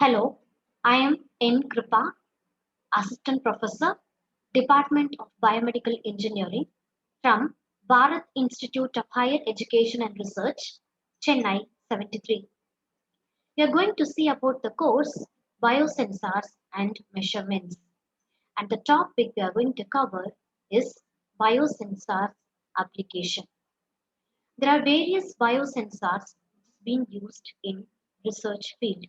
Hello, I am N. Kripa, Assistant Professor, Department of Biomedical Engineering from Bharat Institute of Higher Education and Research, Chennai 73. We are going to see about the course Biosensors and Measurements. And the topic we are going to cover is biosensors application. There are various biosensors being used in research field.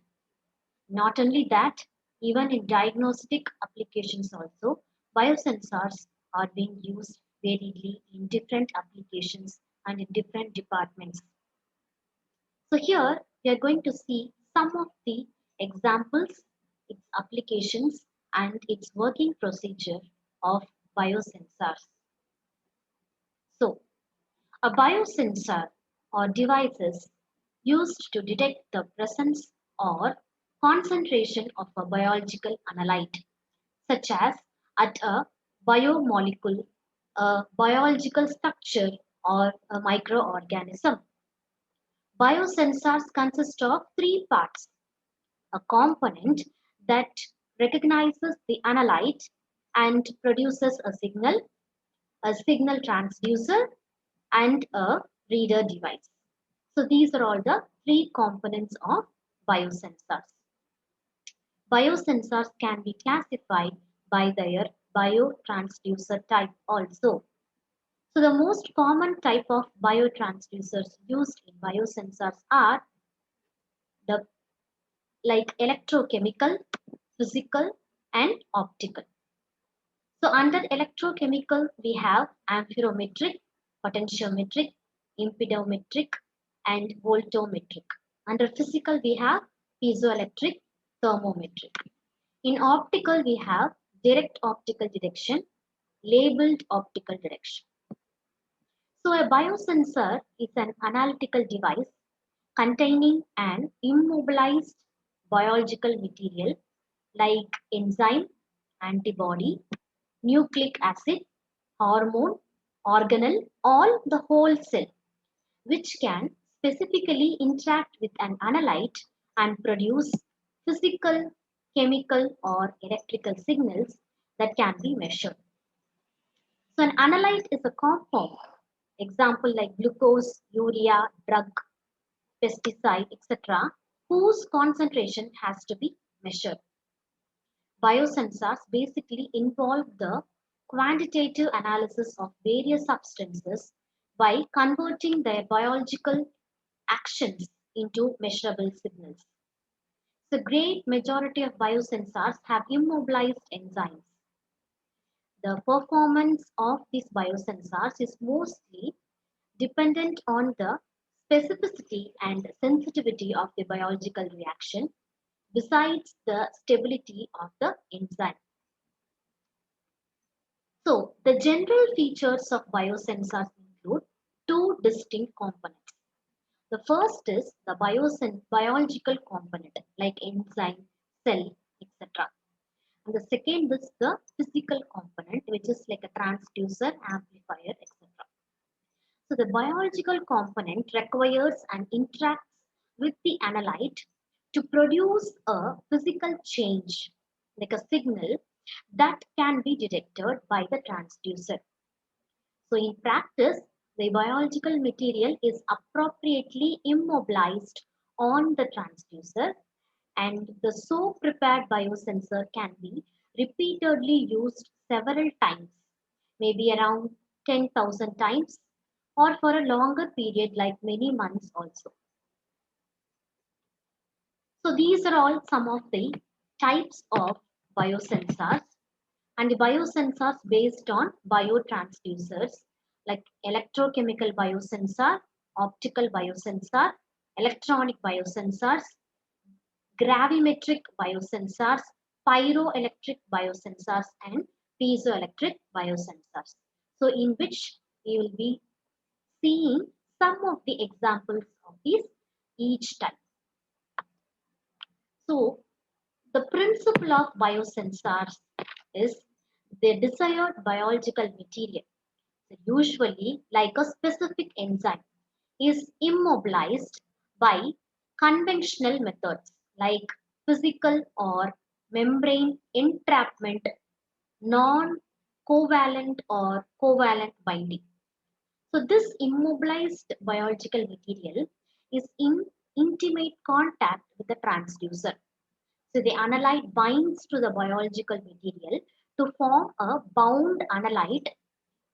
Not only that, even in diagnostic applications also, biosensors are being used variedly in different applications and in different departments. So here we are going to see some of the examples, its applications and its working procedure of biosensors. So a biosensor or devices used to detect the presence or concentration of a biological analyte, such as at a biomolecule, a biological structure, or a microorganism. Biosensors consist of three parts: a component that recognizes the analyte and produces a signal transducer, and a reader device. So these are all the three components of biosensors. Biosensors can be classified by their biotransducer type also. So the most common type of biotransducers used in biosensors are the like electrochemical, physical, and optical. So under electrochemical we have amperometric, potentiometric, impedometric, and voltometric. Under physical we have piezoelectric, thermometric. In optical we have direct optical detection, labeled optical detection. So a biosensor is an analytical device containing an immobilized biological material like enzyme, antibody, nucleic acid, hormone, organelle, all the whole cell, which can specifically interact with an analyte and produce physical, chemical, or electrical signals that can be measured. So, an analyte is a compound, example like glucose, urea, drug, pesticide, etc., whose concentration has to be measured. Biosensors basically involve the quantitative analysis of various substances by converting their biological actions into measurable signals. The great majority of biosensors have immobilized enzymes. The performance of these biosensors is mostly dependent on the specificity and sensitivity of the biological reaction, besides the stability of the enzyme. So, the general features of biosensors include two distinct components. The first is the biological component like enzyme, cell, etc. And the second is the physical component, which is like a transducer, amplifier, etc. So the biological component requires and interacts with the analyte to produce a physical change, like a signal that can be detected by the transducer. So in practice, the biological material is appropriately immobilized on the transducer, and the so prepared biosensor can be repeatedly used several times, maybe around 10,000 times, or for a longer period like many months also. So these are all some of the types of biosensors, and the biosensors based on biotransducers like electrochemical biosensor, optical biosensor, electronic biosensors, gravimetric biosensors, pyroelectric biosensors, and piezoelectric biosensors. So in which we will be seeing some of the examples of these each type. So the principle of biosensors is the desired biological material, so usually like a specific enzyme, is immobilized by conventional methods like physical or membrane entrapment, non-covalent or covalent binding. So this immobilized biological material is in intimate contact with the transducer. So the analyte binds to the biological material to form a bound analyte,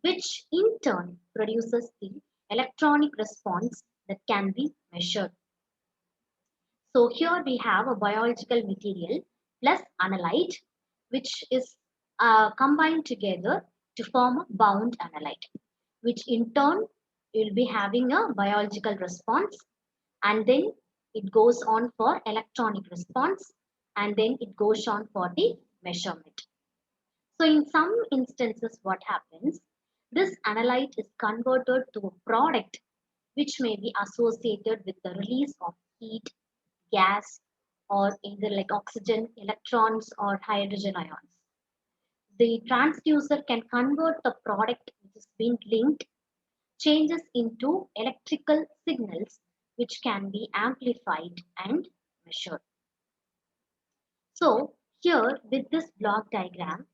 which in turn produces the electronic response that can be measured. So here we have a biological material plus analyte, which is combined together to form a bound analyte, which in turn will be having a biological response, and then it goes on for electronic response, and then it goes on for the measurement. So in some instances, what happens? This analyte is converted to a product which may be associated with the release of heat, gas, or either like oxygen, electrons, or hydrogen ions. The transducer can convert the product which is being linked changes into electrical signals which can be amplified and measured. So here with this block diagram,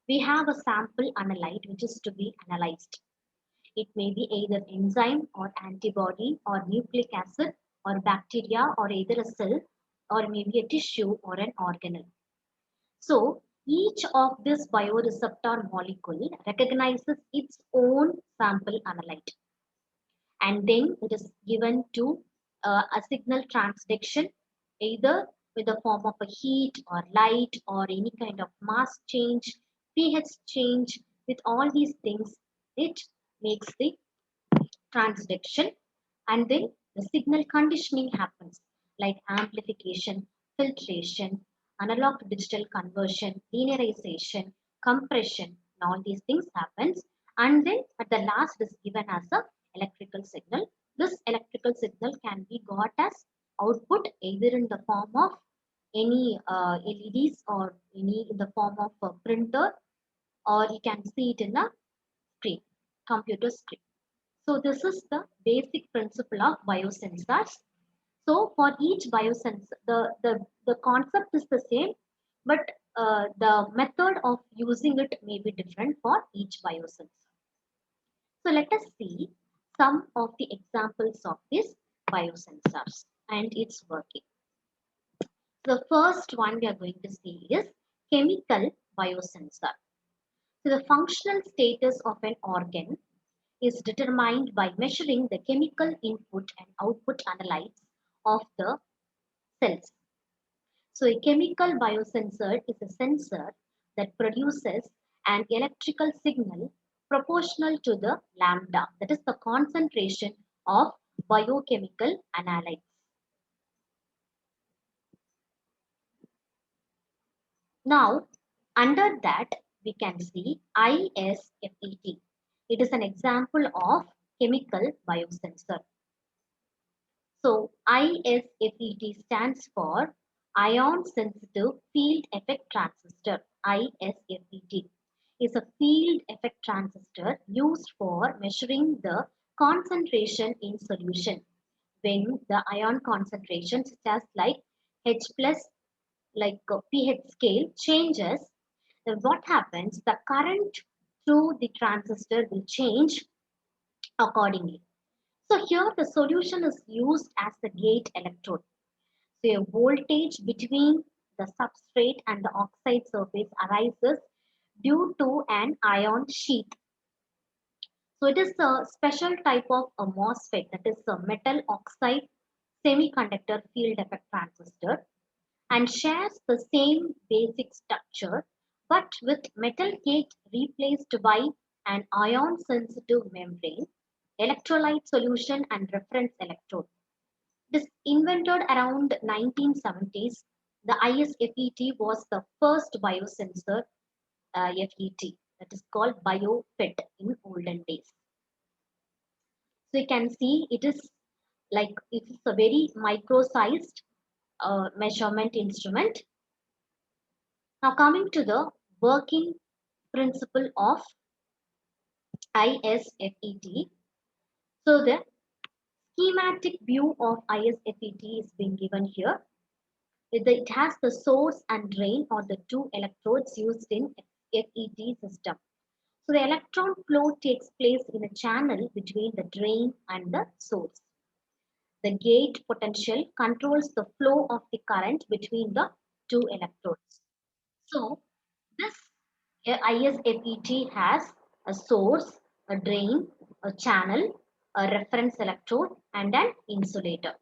we have a sample analyte which is to be analyzed. It may be either enzyme or antibody or nucleic acid or bacteria or either a cell or maybe a tissue or an organelle. So each of this bioreceptor molecule recognizes its own sample analyte, and then it is given to a signal transduction either with the form of a heat or light or any kind of mass change, pH change. With all these things, it makes the transduction, and then the signal conditioning happens like amplification, filtration, analog to digital conversion, linearization, compression, and all these things happens, and then at the last is given as a electrical signal. This electrical signal can be got as output either in the form of any LEDs or any in the form of a printer, or you can see it in a screen, computer screen. So this is the basic principle of biosensors. So for each biosensor, the concept is the same, but the method of using it may be different for each biosensor. So let us see some of the examples of these biosensors and its working. The first one we are going to see is chemical biosensor. So the functional status of an organ is determined by measuring the chemical input and output analytes of the cells. So a chemical biosensor is a sensor that produces an electrical signal proportional to the lambda, that is the concentration of biochemical analytes. Now, under that, we can see ISFET. It is an example of chemical biosensor. So ISFET stands for Ion Sensitive Field Effect Transistor. ISFET is a field effect transistor used for measuring the concentration in solution. When the ion concentration, such as like H plus, like pH scale changes, then what happens? The current through the transistor will change accordingly. So here the solution is used as the gate electrode. So a voltage between the substrate and the oxide surface arises due to an ion sheath. So it is a special type of a MOSFET, that is a metal oxide semiconductor field effect transistor, and shares the same basic structure but with metal gate replaced by an ion sensitive membrane, electrolyte solution and reference electrode. It is invented around 1970s. The ISFET was the first biosensor FET, that is called BioFET in olden days. So you can see it is like it is a very micro sized measurement instrument. Now coming to the working principle of ISFET. So the schematic view of ISFET is being given here. It has the source and drain or the two electrodes used in FET system. So the electron flow takes place in a channel between the drain and the source. The gate potential controls the flow of the current between the two electrodes. So this ISFET has a source, a drain, a channel, a reference electrode, and an insulator.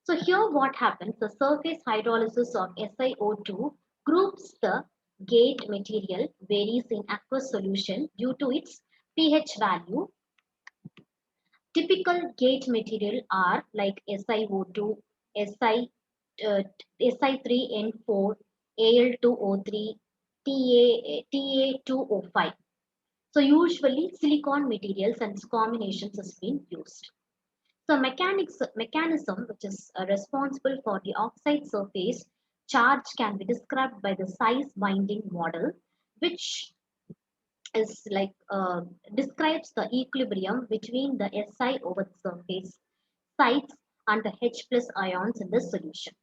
So here what happens, the surface hydrolysis of SiO2 groups the gate material varies in aqueous solution due to its pH value. Typical gate material are like SiO2, Si, Si3N4, Al2O3, Ta2O5. So usually silicon materials and combinations has been used. So mechanism which is responsible for the oxide surface charge can be described by the size binding model, which is like describes the equilibrium between the Si over the surface sites and the H plus ions in the solution.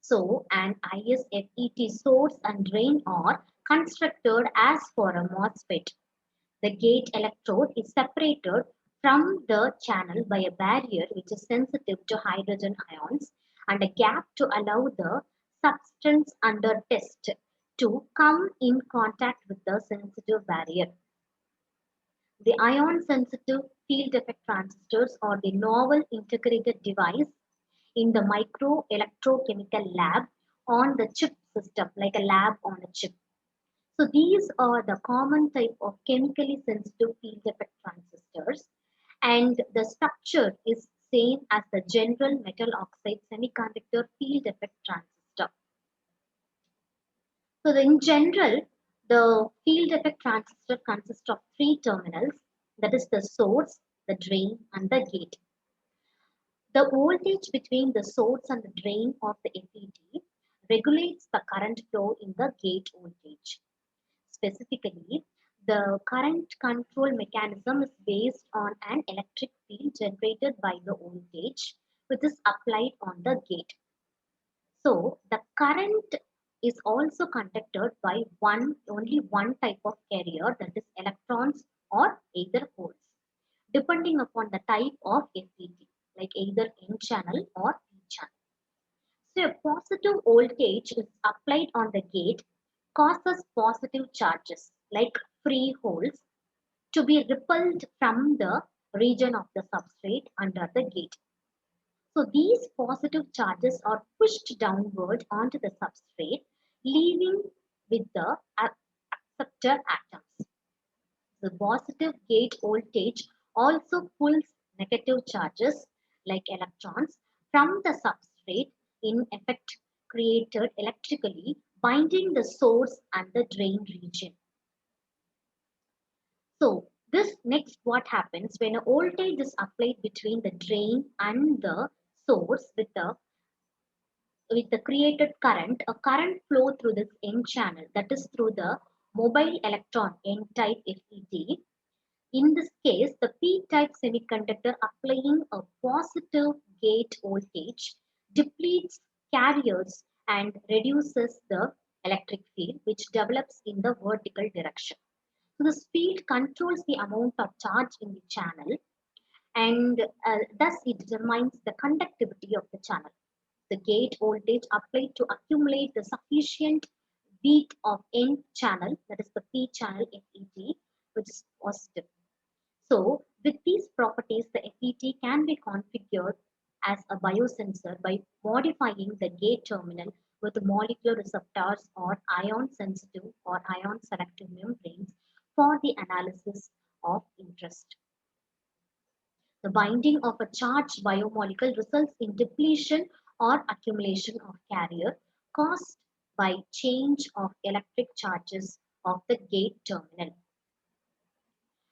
So an ISFET source and drain are constructed as for a MOSFET. The gate electrode is separated from the channel by a barrier which is sensitive to hydrogen ions and a gap to allow the substance under test to come in contact with the sensitive barrier. The ion sensitive field effect transistors are the novel integrated device in the micro electrochemical lab on the chip system, like a lab on a chip. So these are the common type of chemically sensitive field effect transistors, and the structure is same as the general metal oxide semiconductor field effect transistor. So in general, the field effect transistor consists of three terminals, that is the source, the drain, and the gate. The voltage between the source and the drain of the FET regulates the current flow in the gate voltage. Specifically, the current control mechanism is based on an electric field generated by the voltage which is applied on the gate. So the current is also conducted by only one type of carrier, that is electrons or either holes, depending upon the type of FET, like either N channel or P channel. So a positive voltage is applied on the gate causes positive charges like free holes to be repelled from the region of the substrate under the gate. So these positive charges are pushed downward onto the substrate, leaving with the acceptor atoms. The positive gate voltage also pulls negative charges like electrons from the substrate, in effect created electrically, binding the source and the drain region. So this next what happens when a voltage is applied between the drain and the source with the created current, a current flow through this N channel, that is through the mobile electron N-type FET. In this case, the P-type semiconductor applying a positive gate voltage depletes carriers and reduces the electric field which develops in the vertical direction. So this field controls the amount of charge in the channel, and thus it determines the conductivity of the channel. The gate voltage applied to accumulate the sufficient beat of N channel, that is the P channel FET, which is positive. So with these properties, the FET can be configured as a biosensor by modifying the gate terminal with molecular receptors or ion sensitive or ion selective membranes for the analysis of interest. The binding of a charged biomolecule results in depletion or accumulation of carrier caused by change of electric charges of the gate terminal.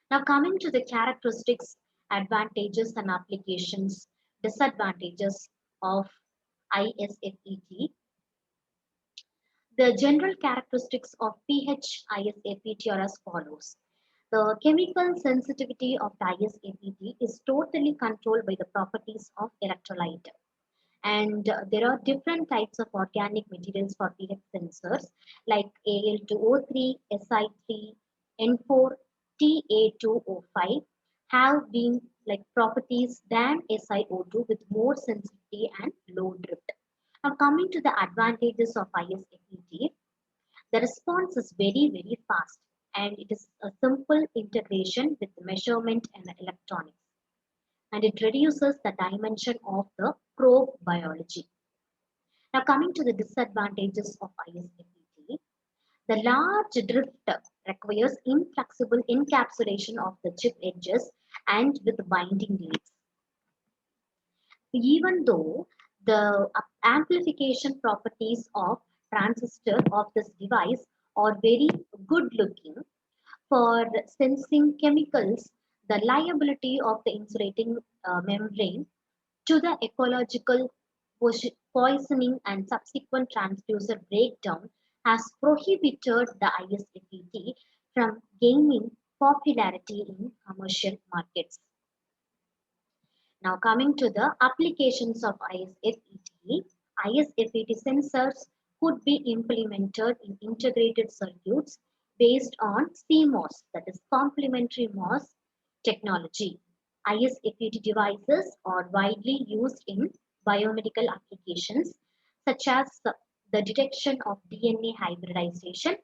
Now coming to the characteristics, advantages and applications, disadvantages of ISFET. The general characteristics of pH ISFET are as follows. The chemical sensitivity of the ISFET is totally controlled by the properties of electrolyte. And there are different types of organic materials for pH sensors like Al2O3, Si3, N4, Ta2O5 have been like properties than SiO2 with more sensitivity and low drift. Now coming to the advantages of ISFET, the response is very fast and it is a simple integration with measurement and electronics, and it reduces the dimension of the probe biology. Now coming to the disadvantages of ISFET, the large drift requires inflexible encapsulation of the chip edges and with binding leads. Even though the amplification properties of transistor of this device are very good looking for sensing chemicals, the liability of the insulating membrane to the ecological poisoning and subsequent transducer breakdown has prohibited the ISFET from gaining popularity in commercial markets. Now coming to the applications of ISFET sensors could be implemented in integrated circuits based on CMOS, that is complementary MOS technology. ISFET devices are widely used in biomedical applications such as the detection of DNA hybridization,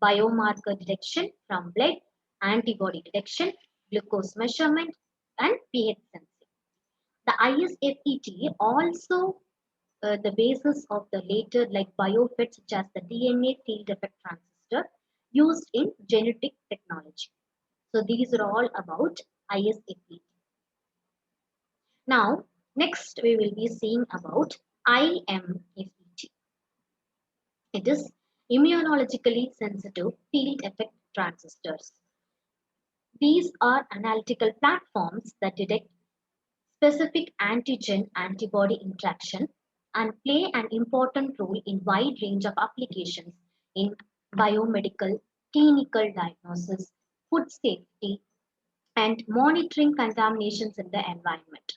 biomarker detection from blood, antibody detection, glucose measurement, and pH sensing. The ISFET also the basis of the later like BioFET such as the DNA field effect transistor used in genetic technology. So these are all about ISFET. Now next we will be seeing about IMFET. It is immunologically sensitive field effect transistors. These are analytical platforms that detect specific antigen antibody interaction and play an important role in wide range of applications in biomedical, clinical diagnosis, food safety, and monitoring contaminations in the environment.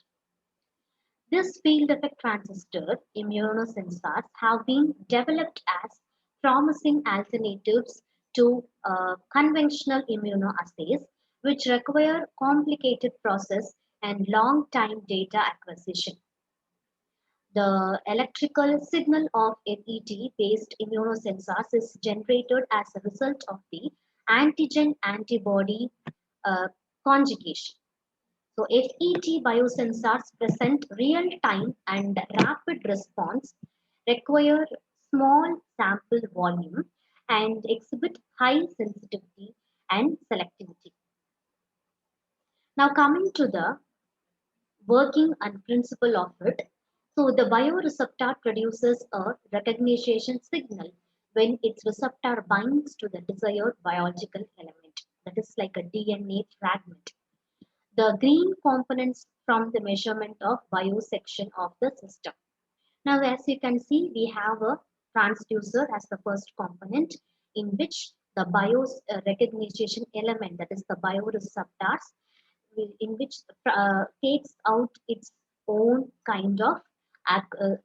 This field effect transistor immunosensors have been developed as promising alternatives to conventional immunoassays, which require complicated process and long time data acquisition. The electrical signal of FET-based immunosensors is generated as a result of the antigen-antibody uh, conjugation. So FET biosensors present real-time and rapid response, require small sample volume, and exhibit high sensitivity and selectivity. Now coming to the working and principle of it. So the bioreceptor produces a recognition signal when its receptor binds to the desired biological element. That is like a DNA fragment. The green components from the measurement of biosection of the system. Now, as you can see, we have a transducer as the first component in which the BIOS recognition element, that is the bioreceptors, in which takes out its own kind of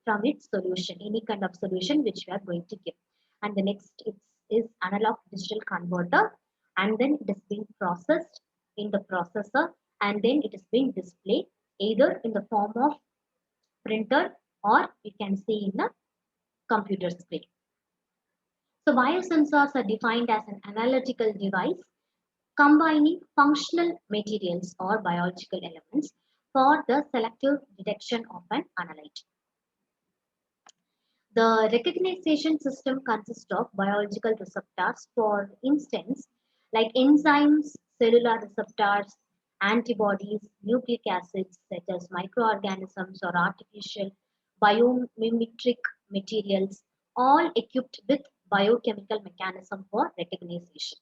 from its solution, any kind of solution which we are going to give. And the next is analog digital converter, and then it is being processed in the processor, and then it is being displayed either in the form of printer or we can see in the computer screen. So biosensors are defined as an analytical device combining functional materials or biological elements for the selective detection of an analyte. The recognition system consists of biological receptors, for instance, like enzymes, cellular receptors, antibodies, nucleic acids such as microorganisms or artificial biomimetic materials, all equipped with biochemical mechanism for recognition.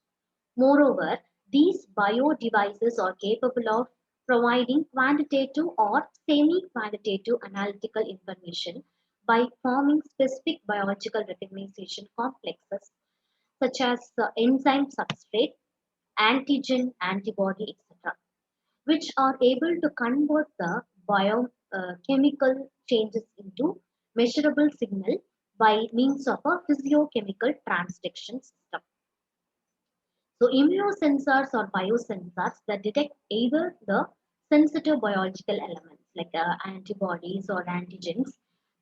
Moreover, these bio devices are capable of providing quantitative or semi-quantitative analytical information by forming specific biological recognition complexes such as enzyme substrate, antigen, antibody, etc., which are able to convert the chemical changes into measurable signal by means of a physiochemical transduction system. So immunosensors or biosensors that detect either the sensitive biological elements like antibodies or antigens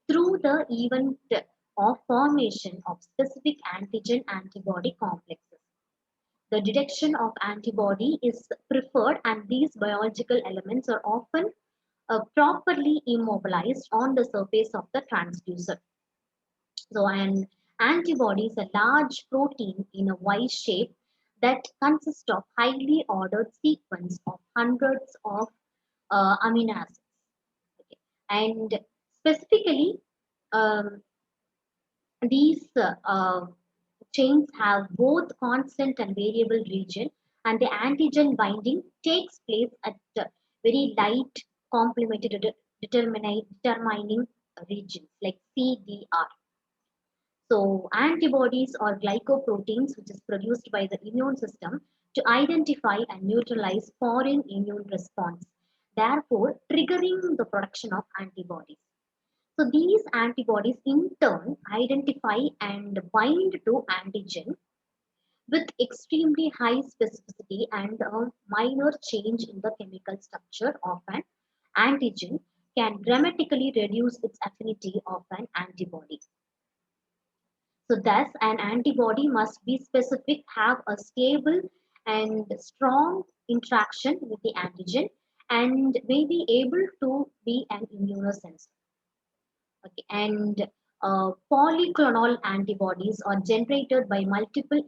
through the event of formation of specific antigen antibody complexes. The detection of antibody is preferred and these biological elements are often properly immobilized on the surface of the transducer. So an antibody is a large protein in a Y shape that consists of highly ordered sequence of hundreds of amino acids. Okay. And specifically, um, these chains have both constant and variable region, and the antigen binding takes place at very light complemented determining regions like CDR. So antibodies are glycoproteins which is produced by the immune system to identify and neutralize foreign immune response, therefore triggering the production of antibodies. So these antibodies in turn identify and bind to antigen with extremely high specificity and a minor change in the chemical structure of an antigen can dramatically reduce its affinity of an antibody. So thus an antibody must be specific, have a stable and strong interaction with the antigen and may be able to be an immunosensor. Okay. And polyclonal antibodies are generated by multiple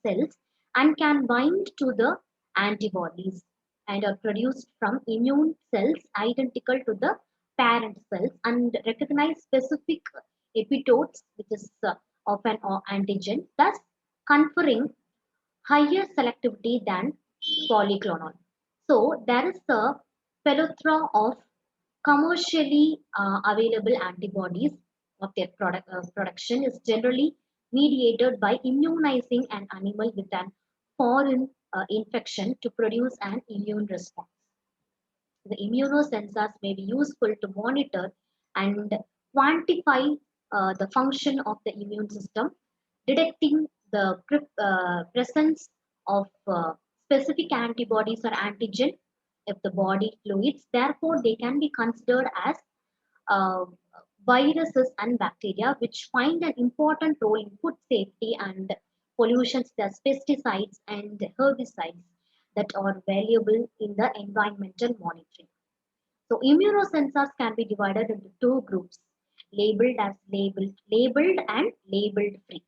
cells and can bind to the antibodies and are produced from immune cells identical to the parent cells and recognize specific epitopes, which is of an antigen, thus conferring higher selectivity than polyclonal. So there is a plethora of commercially available antibodies of their production is generally mediated by immunizing an animal with an foreign infection to produce an immune response. The immunosensors may be useful to monitor and quantify the function of the immune system, detecting the presence of specific antibodies or antigen if the body fluids. Therefore, they can be considered as uh, viruses and bacteria, which find an important role in food safety and pollutions, as pesticides and herbicides that are valuable in the environmental monitoring. So immunosensors can be divided into two groups, labeled and labeled free.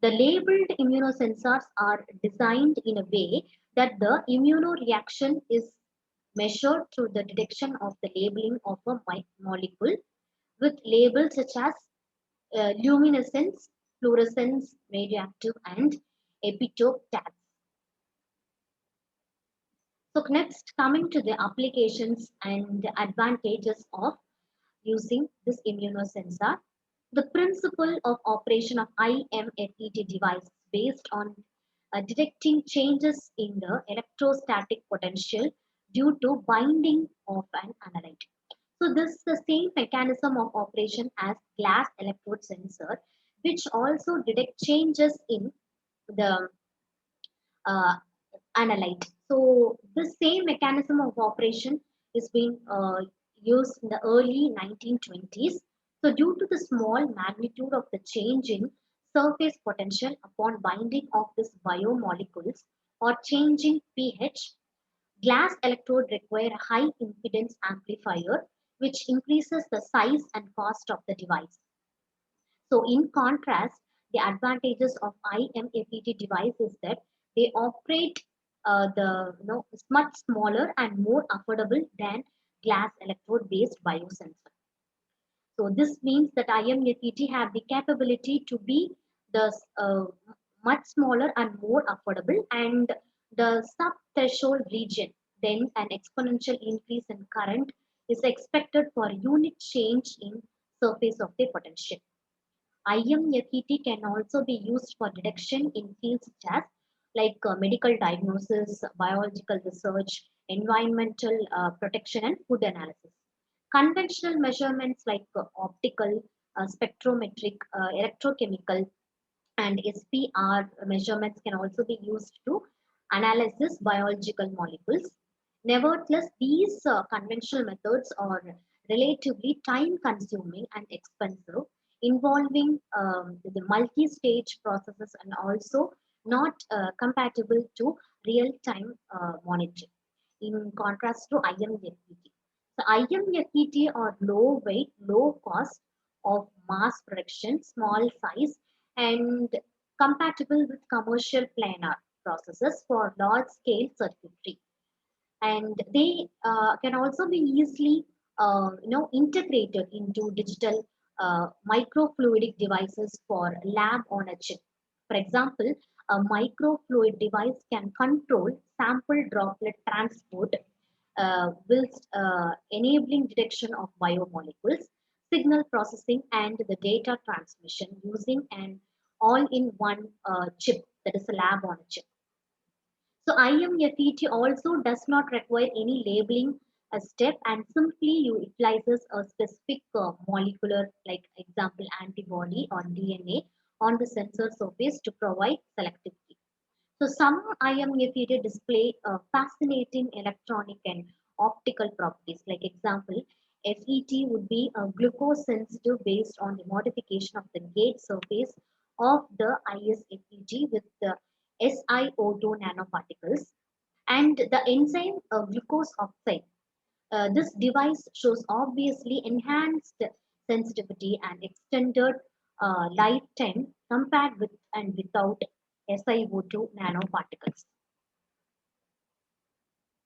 The labeled immunosensors are designed in a way that the immunoreaction is measured through the detection of the labeling of a molecule with labels such as luminescence, fluorescence, radioactive, and epitope tags. So next, coming to the applications and the advantages of using this immunosensor. The principle of operation of IMFET device based on detecting changes in the electrostatic potential due to binding of an analyte. So this is the same mechanism of operation as glass electrode sensor, which also detect changes in the uh, analyte. So the same mechanism of operation is being used in the early 1920s. So due to the small magnitude of the change in surface potential upon binding of these biomolecules or changing pH, glass electrode require a high impedance amplifier, which increases the size and cost of the device. So in contrast, the advantages of IMFET device is that they operate is much smaller and more affordable than glass electrode based biosensor. So this means that IMFET have the capability to be the much smaller and more affordable, and the sub threshold region, then an exponential increase in current is expected for unit change in surface of the potential. IMFET can also be used for detection in fields such as medical diagnosis, biological research, environmental protection, and food analysis. Conventional measurements like optical, spectrometric, electrochemical, and SPR measurements can also be used to analyze biological molecules. Nevertheless, these conventional methods are relatively time consuming and expensive, involving the multi stage processes and also not compatible to real time monitoring. In contrast to IMFET. So IMFET are low weight, low cost of mass production, small size, and compatible with commercial planar processes for large scale circuitry, and they can also be easily integrated into digital microfluidic devices for lab on a chip. For example, a microfluid device can control sample droplet transport, whilst enabling detection of biomolecules, signal processing, and the data transmission using an all-in-one chip, that is a lab on a chip. So IMFET also does not require any labeling a step and simply utilizes a specific molecular, like example antibody or DNA, on the sensor surface to provide selectivity. So some IMFET display fascinating electronic and optical properties. Like example, FET would be a glucose sensitive based on the modification of the gate surface of the ISFET with the SiO2 nanoparticles and the enzyme glucose oxide. This device shows obviously enhanced sensitivity and extended lifetime compared with and without SiO2 nanoparticles.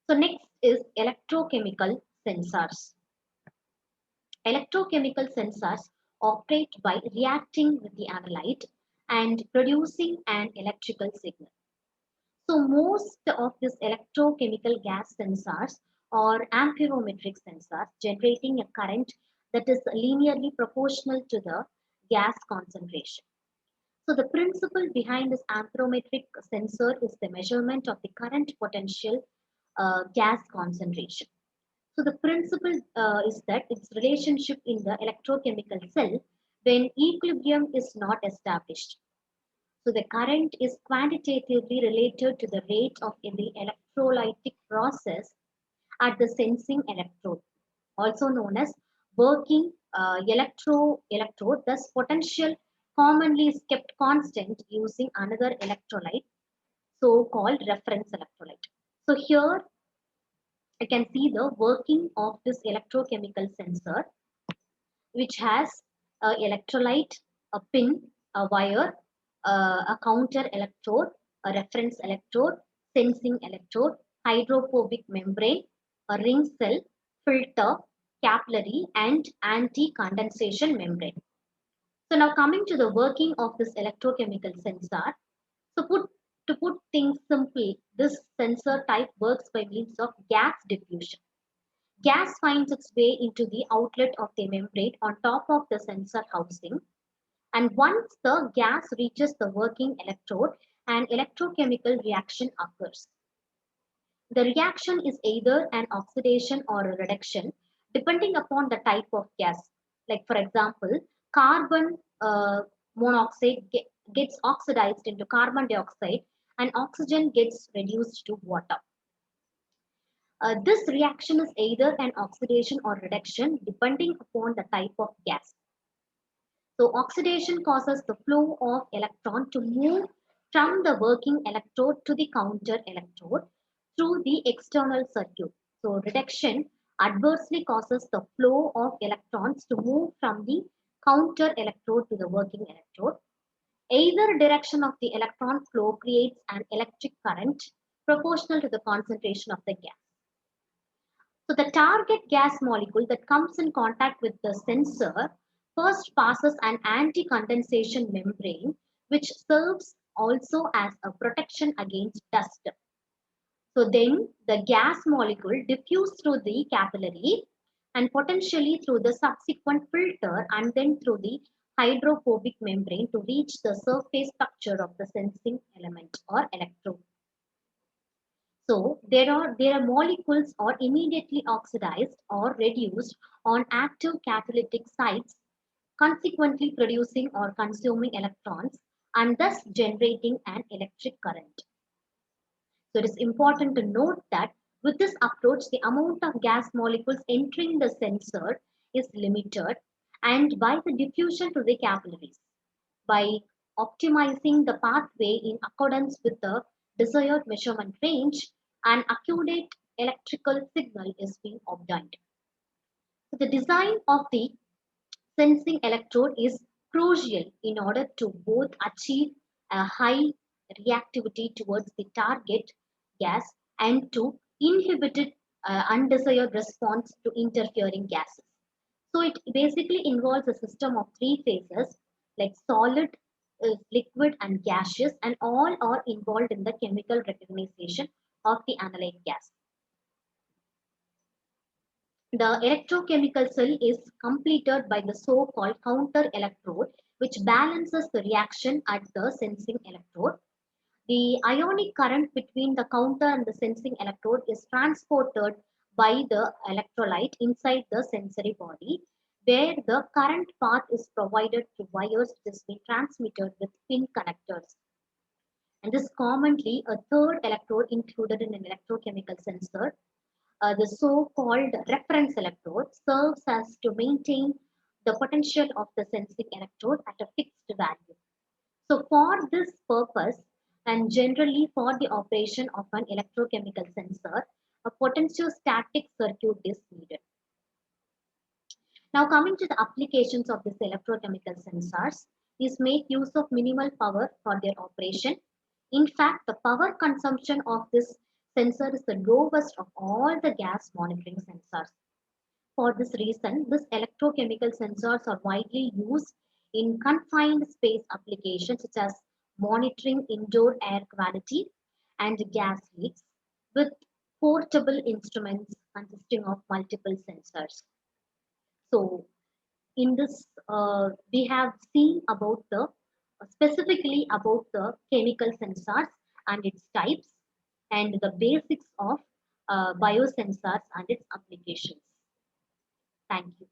So next is electrochemical sensors. Electrochemical sensors operate by reacting with the analyte and producing an electrical signal. So most of these electrochemical gas sensors are amperometric sensors generating a current that is linearly proportional to the gas concentration. So the principle behind this amperometric sensor is the measurement of the current potential gas concentration. So the principle is that its relationship in the electrochemical cell when equilibrium is not established. So the current is quantitatively related to the rate of the electrolytic process at the sensing electrode, also known as working electrode. Thus, potential commonly is kept constant using another electrolyte, so-called reference electrolyte. So here you can see the working of this electrochemical sensor, which has a electrolyte, a pin, a wire, a counter electrode, a reference electrode, sensing electrode, hydrophobic membrane, a ring cell, filter, capillary, and anti-condensation membrane. So now coming to the working of this electrochemical sensor. So to put things simply, this sensor type works by means of gas diffusion. Gas finds its way into the outlet of the membrane on top of the sensor housing, and once the gas reaches the working electrode, an electrochemical reaction occurs. The reaction is either an oxidation or a reduction depending upon the type of gas. Like for example, carbon monoxide gets oxidized into carbon dioxide and oxygen gets reduced to water. This reaction is either an oxidation or reduction depending upon the type of gas. So oxidation causes the flow of electron to move from the working electrode to the counter electrode through the external circuit. So reduction adversely causes the flow of electrons to move from the counter electrode to the working electrode. Either direction of the electron flow creates an electric current proportional to the concentration of the gas. So the target gas molecule that comes in contact with the sensor first passes an anti-condensation membrane, which serves also as a protection against dust. So then the gas molecule diffuses through the capillary and potentially through the subsequent filter and then through the hydrophobic membrane to reach the surface structure of the sensing element or electrode. So there are molecules are immediately oxidized or reduced on active catalytic sites, consequently producing or consuming electrons and thus generating an electric current. So it is important to note that with this approach, the amount of gas molecules entering the sensor is limited and by the diffusion to the capillaries. By optimizing the pathway in accordance with the desired measurement range, an accurate electrical signal is being obtained. So the design of the sensing electrode is crucial in order to both achieve a high reactivity towards the target gas and to inhibit undesired response to interfering gases. So it basically involves a system of three phases like solid, liquid, and gaseous, and all are involved in the chemical recognition of the analyte gas. The electrochemical cell is completed by the so-called counter electrode, which balances the reaction at the sensing electrode. The ionic current between the counter and the sensing electrode is transported by the electrolyte inside the sensory body, where the current path is provided through wires which is being transmitted with pin connectors. And this commonly a third electrode included in an electrochemical sensor, the so-called reference electrode, serves as to maintain the potential of the sensing electrode at a fixed value. So for this purpose and generally for the operation of an electrochemical sensor, a potentiostatic circuit is needed. Now coming to the applications of these electrochemical sensors is make use of minimal power for their operation. In fact, the power consumption of this sensor is the lowest of all the gas monitoring sensors. For this reason, these electrochemical sensors are widely used in confined space applications such as monitoring indoor air quality and gas leaks with portable instruments consisting of multiple sensors. So, in this, we have seen about the specifically about the chemical sensors and its types and the basics of biosensors and its applications. Thank you.